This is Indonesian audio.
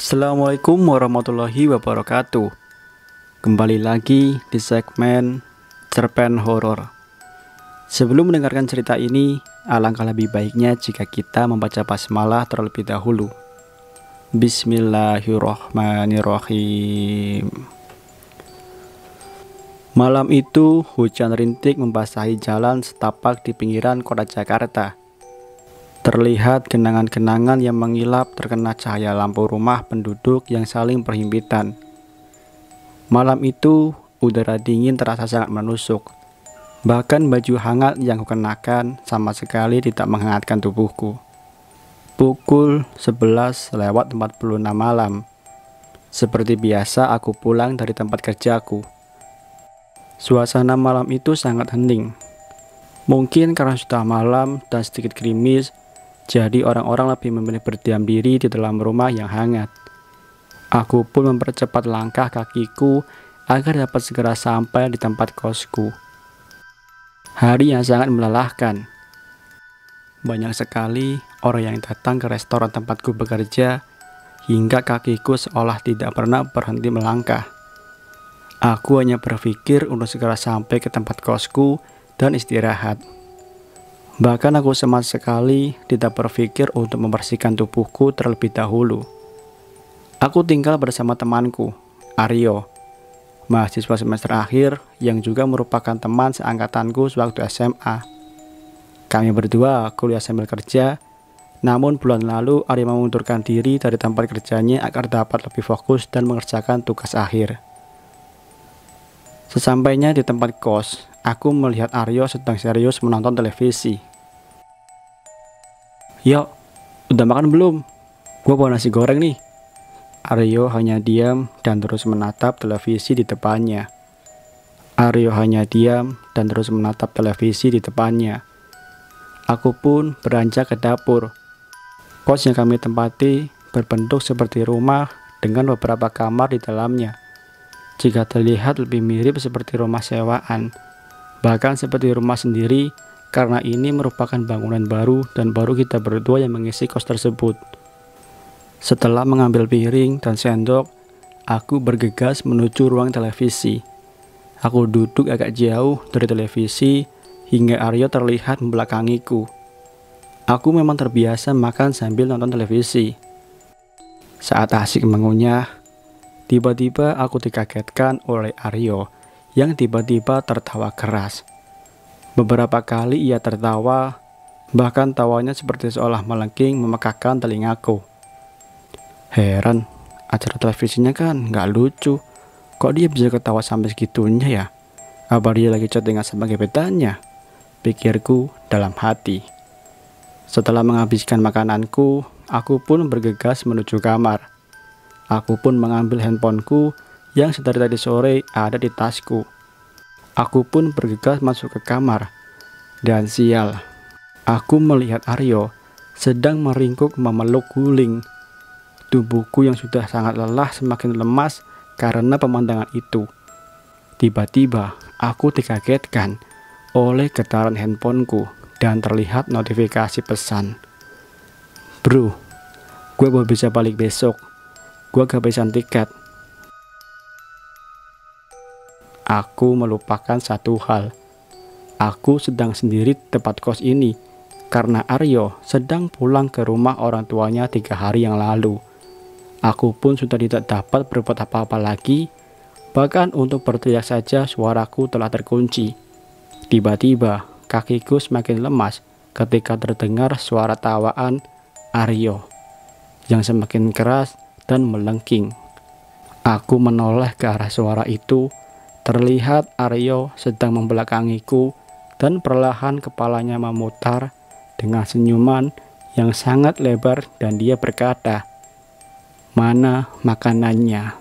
Assalamualaikum warahmatullahi wabarakatuh. Kembali lagi di segmen Cerpen Horor. Sebelum mendengarkan cerita ini, alangkah lebih baiknya jika kita membaca basmalah terlebih dahulu. Bismillahirrahmanirrahim. Malam itu, hujan rintik membasahi jalan setapak di pinggiran kota Jakarta. Terlihat genangan-genangan yang mengilap terkena cahaya lampu rumah penduduk yang saling berhimpitan. Malam itu, udara dingin terasa sangat menusuk. Bahkan baju hangat yang kukenakan sama sekali tidak menghangatkan tubuhku. Pukul 11:46 malam. Seperti biasa aku pulang dari tempat kerjaku. Suasana malam itu sangat hening. Mungkin karena sudah malam dan sedikit gerimis, jadi orang-orang lebih memilih berdiam diri di dalam rumah yang hangat. Aku pun mempercepat langkah kakiku agar dapat segera sampai di tempat kosku. Hari yang sangat melelahkan. Banyak sekali orang yang datang ke restoran tempatku bekerja, hingga kakiku seolah tidak pernah berhenti melangkah. Aku hanya berpikir untuk segera sampai ke tempat kosku dan istirahat. Bahkan aku sama sekali tidak berpikir untuk membersihkan tubuhku terlebih dahulu. Aku tinggal bersama temanku, Aryo, mahasiswa semester akhir yang juga merupakan teman seangkatanku sewaktu SMA. Kami berdua kuliah sambil kerja, namun bulan lalu Aryo mengundurkan diri dari tempat kerjanya agar dapat lebih fokus dan mengerjakan tugas akhir. Sesampainya di tempat kos, aku melihat Aryo sedang serius menonton televisi. "Yuk, udah makan belum? Gua bawa nasi goreng nih." Aryo hanya diam dan terus menatap televisi di depannya. Aku pun beranjak ke dapur. Kos yang kami tempati berbentuk seperti rumah dengan beberapa kamar di dalamnya. Jika terlihat lebih mirip seperti rumah sewaan, bahkan seperti rumah sendiri, karena ini merupakan bangunan baru dan baru kita berdua yang mengisi kos tersebut. Setelah mengambil piring dan sendok, aku bergegas menuju ruang televisi. Aku duduk agak jauh dari televisi hingga Aryo terlihat membelakangiku. Aku memang terbiasa makan sambil nonton televisi. Saat asik mengunyah, tiba-tiba aku dikagetkan oleh Aryo yang tiba-tiba tertawa keras. Beberapa kali ia tertawa, bahkan tawanya seperti seolah melengking memekakkan telingaku. Heran, acara televisinya kan nggak lucu. Kok dia bisa ketawa sampai segitunya ya? Apa dia lagi chattingan sama gebetannya? Pikirku dalam hati. Setelah menghabiskan makananku, aku pun bergegas menuju kamar. Aku pun mengambil handphoneku yang sedari tadi sore ada di tasku. Aku pun bergegas masuk ke kamar. Dan sial, aku melihat Aryo sedang meringkuk memeluk guling. Tubuhku yang sudah sangat lelah semakin lemas karena pemandangan itu. Tiba-tiba aku dikagetkan oleh getaran handphoneku dan terlihat notifikasi pesan. "Bro, gue baru bisa balik besok. Gue kehabisan tiket." Aku melupakan satu hal. Aku sedang sendiri di tempat kos ini karena Aryo sedang pulang ke rumah orang tuanya 3 hari yang lalu. Aku pun sudah tidak dapat berbuat apa-apa lagi. Bahkan untuk berteriak saja suaraku telah terkunci. Tiba-tiba kakiku semakin lemas ketika terdengar suara tawaan Aryo yang semakin keras dan melengking. Aku menoleh ke arah suara itu. Terlihat Aryo sedang membelakangiku dan perlahan kepalanya memutar dengan senyuman yang sangat lebar dan dia berkata, "Mana makanannya?"